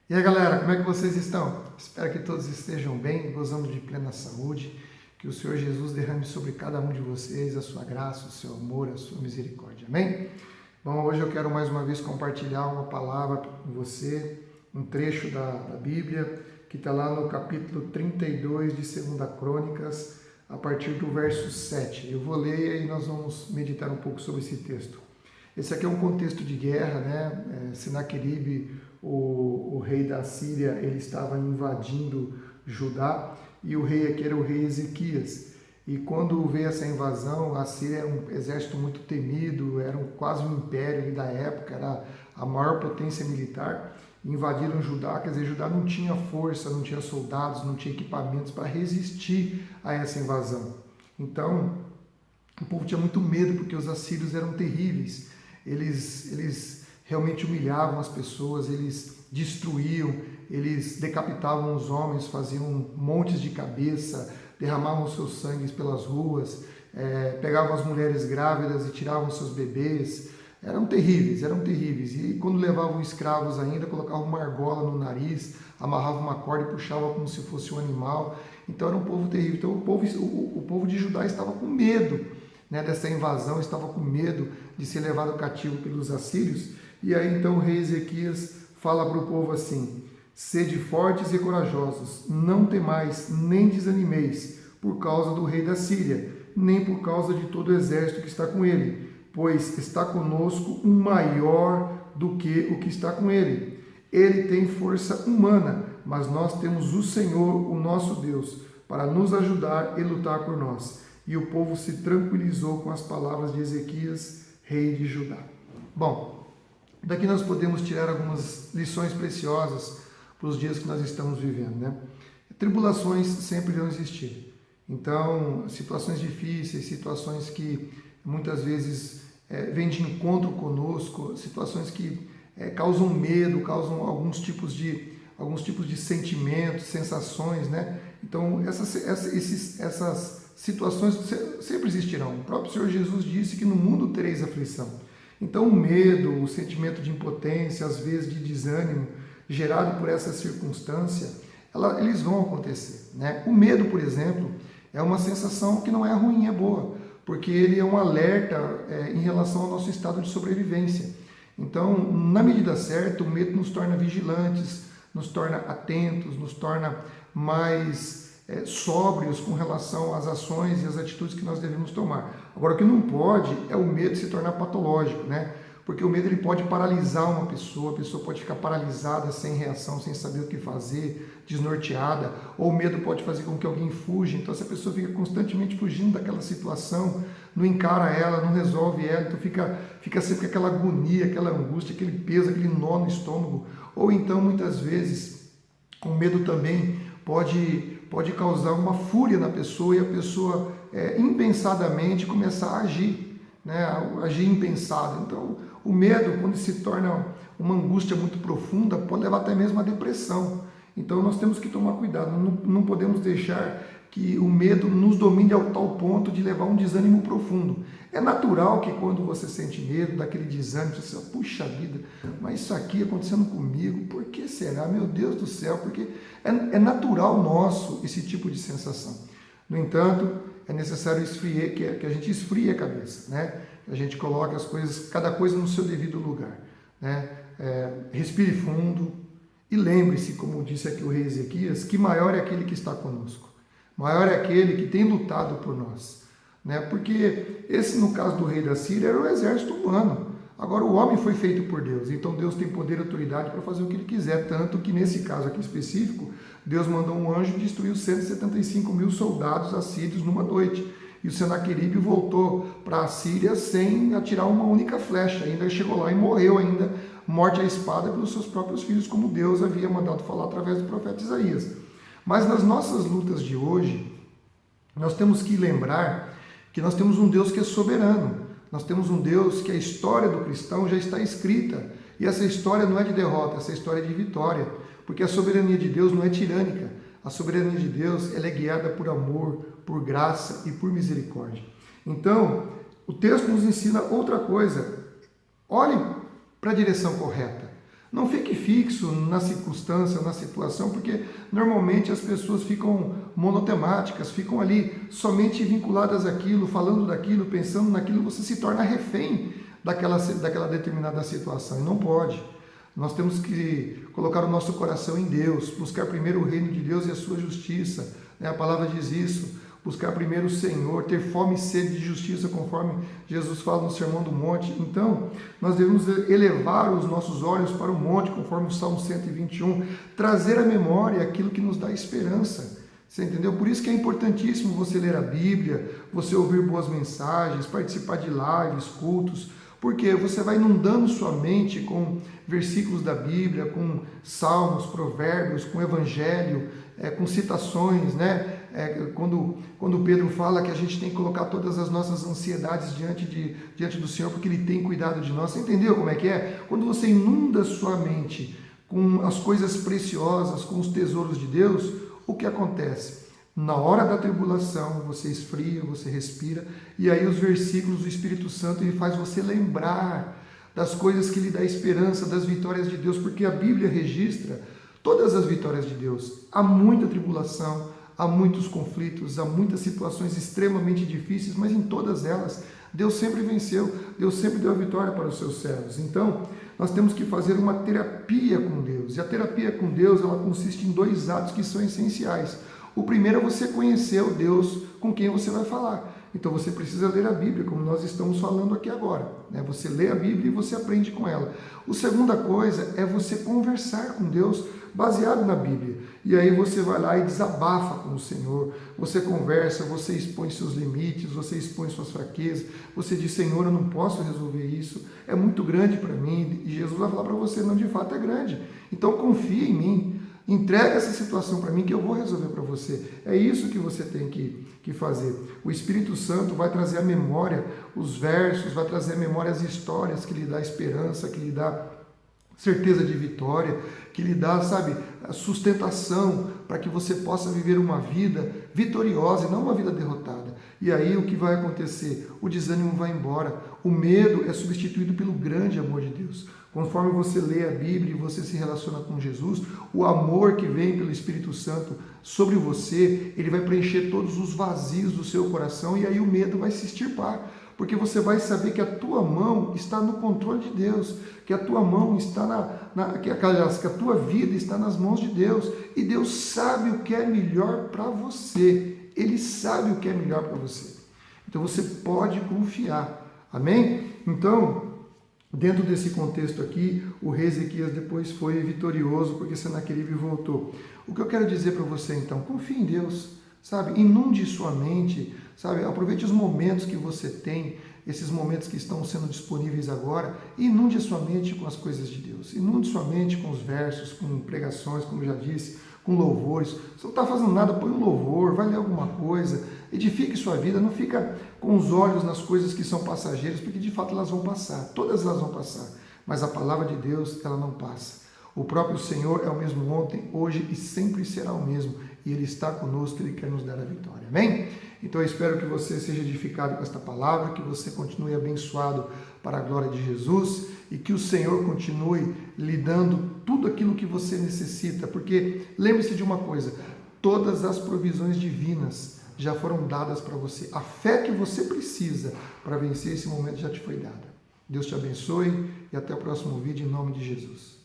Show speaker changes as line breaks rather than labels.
E aí galera, como é que vocês estão? Espero que todos estejam bem, gozando de plena saúde, que o Senhor Jesus derrame sobre cada um de vocês a sua graça, o seu amor, a sua misericórdia, amém? Bom, hoje eu quero mais uma vez compartilhar uma palavra com você, um trecho da Bíblia, que está lá no capítulo 32 de 2 Crônicas, a partir do verso 7. Eu vou ler e aí nós vamos meditar um pouco sobre esse texto. Esse aqui é um contexto de guerra, né? Senaqueribe, o rei da Síria, ele estava invadindo Judá, e o rei aqui era o rei Ezequias. E quando veio essa invasão, a Síria era um exército muito temido, era quase um império da época, era a maior potência militar. Invadiram Judá, quer dizer, Judá não tinha força, não tinha soldados, não tinha equipamentos para resistir a essa invasão. Então, o povo tinha muito medo, porque os assírios eram terríveis. Eles realmente humilhavam as pessoas, eles destruíam, eles decapitavam os homens, faziam montes de cabeça, derramavam seus sangues pelas ruas, pegavam as mulheres grávidas e tiravam seus bebês. Eram terríveis, eram terríveis. E quando levavam escravos ainda, colocavam uma argola no nariz, amarravam uma corda e puxavam como se fosse um animal. Então era um povo terrível. Então o povo de Judá estava com medo, né, dessa invasão, estava com medo de ser levado cativo pelos assírios. E aí então o rei Ezequias fala para o povo assim: sede fortes e corajosos, não temais nem desanimeis por causa do rei da Síria, nem por causa de todo o exército que está com ele, pois está conosco um maior do que o que está com ele. Ele tem força humana, mas nós temos o Senhor, o nosso Deus, para nos ajudar e lutar por nós. E o povo se tranquilizou com as palavras de Ezequias, rei de Judá. Bom, daqui nós podemos tirar algumas lições preciosas para os dias que nós estamos vivendo, né? Tribulações sempre vão existir. Então, situações difíceis, situações que muitas vezes vêm de encontro conosco, situações que causam medo, causam alguns tipos de sentimentos, sensações, né? Então, essas situações sempre existirão. O próprio Senhor Jesus disse que no mundo tereis aflição. Então, o medo, o sentimento de impotência, às vezes de desânimo, gerado por essa circunstância, eles vão acontecer, né? O medo, por exemplo, é uma sensação que não é ruim, é boa, porque ele é um alerta em relação ao nosso estado de sobrevivência. Então, na medida certa, o medo nos torna vigilantes, nos torna atentos, nos torna mais sóbrios com relação às ações e às atitudes que nós devemos tomar. Agora, o que não pode é o medo se tornar patológico, né? Porque o medo ele pode paralisar uma pessoa, a pessoa pode ficar paralisada, sem reação, sem saber o que fazer, desnorteada, ou o medo pode fazer com que alguém fuja. Então, se a pessoa fica constantemente fugindo daquela situação, não encara ela, não resolve ela, então fica sempre com aquela agonia, aquela angústia, aquele peso, aquele nó no estômago. Ou então, muitas vezes, o medo também pode causar uma fúria na pessoa e a pessoa impensadamente começar a agir, né? Agir impensado. Então, o medo, quando se torna uma angústia muito profunda, pode levar até mesmo à depressão. Então, nós temos que tomar cuidado, não podemos deixar que o medo nos domine ao tal ponto de levar a um desânimo profundo. É natural que quando você sente medo, daquele desânimo, você fala, puxa vida, mas isso aqui acontecendo comigo, por que será? Meu Deus do céu, porque é natural nosso esse tipo de sensação. No entanto, é necessário que a gente esfrie a cabeça, né? Que a gente coloque as coisas, cada coisa no seu devido lugar, né? Respire fundo e lembre-se, como disse aqui o rei Ezequias, que maior é aquele que está conosco. Maior é aquele que tem lutado por nós, né? Porque esse, no caso do rei da Síria, era o exército humano. Agora, o homem foi feito por Deus, então Deus tem poder e autoridade para fazer o que ele quiser, tanto que nesse caso aqui específico, Deus mandou um anjo e destruiu 175 mil soldados assírios numa noite. E o Senaqueribe voltou para a Síria sem atirar uma única flecha, ainda chegou lá e morreu ainda, morte à espada pelos seus próprios filhos, como Deus havia mandado falar através do profeta Isaías. Mas nas nossas lutas de hoje, nós temos que lembrar que nós temos um Deus que é soberano. Nós temos um Deus que a história do cristão já está escrita. E essa história não é de derrota, essa história é de vitória. Porque a soberania de Deus não é tirânica. A soberania de Deus ela é guiada por amor, por graça e por misericórdia. Então, o texto nos ensina outra coisa. Olhe para a direção correta. Não fique fixo na circunstância, na situação, porque normalmente as pessoas ficam monotemáticas, ficam ali somente vinculadas àquilo, falando daquilo, pensando naquilo, você se torna refém daquela determinada situação, e não pode. Nós temos que colocar o nosso coração em Deus, buscar primeiro o reino de Deus e a sua justiça. A palavra diz isso, buscar primeiro o Senhor, ter fome e sede de justiça, conforme Jesus fala no Sermão do Monte. Então, nós devemos elevar os nossos olhos para o monte, conforme o Salmo 121, trazer à memória aquilo que nos dá esperança. Você entendeu? Por isso que é importantíssimo você ler a Bíblia, você ouvir boas mensagens, participar de lives, cultos, porque você vai inundando sua mente com versículos da Bíblia, com salmos, provérbios, com evangelho, com citações, né? Quando Pedro fala que a gente tem que colocar todas as nossas ansiedades diante do Senhor, porque Ele tem cuidado de nós. Você entendeu como é que é? Quando você inunda sua mente com as coisas preciosas, com os tesouros de Deus, o que acontece? Na hora da tribulação, você esfria, você respira, e aí os versículos do Espírito Santo ele faz você lembrar das coisas que lhe dá esperança, das vitórias de Deus, porque a Bíblia registra todas as vitórias de Deus. Há muita tribulação, há muitos conflitos, há muitas situações extremamente difíceis, mas em todas elas, Deus sempre venceu, Deus sempre deu a vitória para os seus servos. Então, nós temos que fazer uma terapia com Deus, e a terapia com Deus, ela consiste em 2 atos que são essenciais. O primeiro é você conhecer o Deus com quem você vai falar. Então você precisa ler a Bíblia, como nós estamos falando aqui agora. Você lê a Bíblia e você aprende com ela. A segunda coisa é você conversar com Deus baseado na Bíblia. E aí você vai lá e desabafa com o Senhor. Você conversa, você expõe seus limites, você expõe suas fraquezas. Você diz, Senhor, eu não posso resolver isso. É muito grande para mim. E Jesus vai falar para você, não, de fato é grande. Então confia em mim. Entrega essa situação para mim que eu vou resolver para você. É isso que você tem que fazer. O Espírito Santo vai trazer à memória os versos, vai trazer à memória as histórias que lhe dá esperança, que lhe dá certeza de vitória, que lhe dá, sabe, a sustentação para que você possa viver uma vida vitoriosa e não uma vida derrotada. E aí o que vai acontecer? O desânimo vai embora. O medo é substituído pelo grande amor de Deus. Conforme você lê a Bíblia e você se relaciona com Jesus, o amor que vem pelo Espírito Santo sobre você, ele vai preencher todos os vazios do seu coração e aí o medo vai se extirpar. Porque você vai saber que a tua mão está no controle de Deus, que a tua mão está que a tua vida está nas mãos de Deus, e Deus sabe o que é melhor para você, Ele sabe o que é melhor para você, então você pode confiar, amém? Então, dentro desse contexto aqui, o rei Ezequias depois foi vitorioso, porque Senaqueribe voltou. O que eu quero dizer para você então, confie em Deus, sabe, inunde sua mente, sabe, aproveite os momentos que você tem, esses momentos que estão sendo disponíveis agora, e inunde a sua mente com as coisas de Deus, inunde sua mente com os versos, com pregações, como eu já disse, com louvores. Se não está fazendo nada, põe um louvor, vai ler alguma coisa, edifique sua vida, não fica com os olhos nas coisas que são passageiras, porque de fato elas vão passar, todas elas vão passar, mas a palavra de Deus, ela não passa. O próprio Senhor é o mesmo ontem, hoje e sempre será o mesmo, e Ele está conosco, Ele quer nos dar a vitória, amém? Então eu espero que você seja edificado com esta palavra, que você continue abençoado para a glória de Jesus, e que o Senhor continue lhe dando tudo aquilo que você necessita, porque lembre-se de uma coisa, todas as provisões divinas já foram dadas para você, a fé que você precisa para vencer esse momento já te foi dada. Deus te abençoe e até o próximo vídeo em nome de Jesus.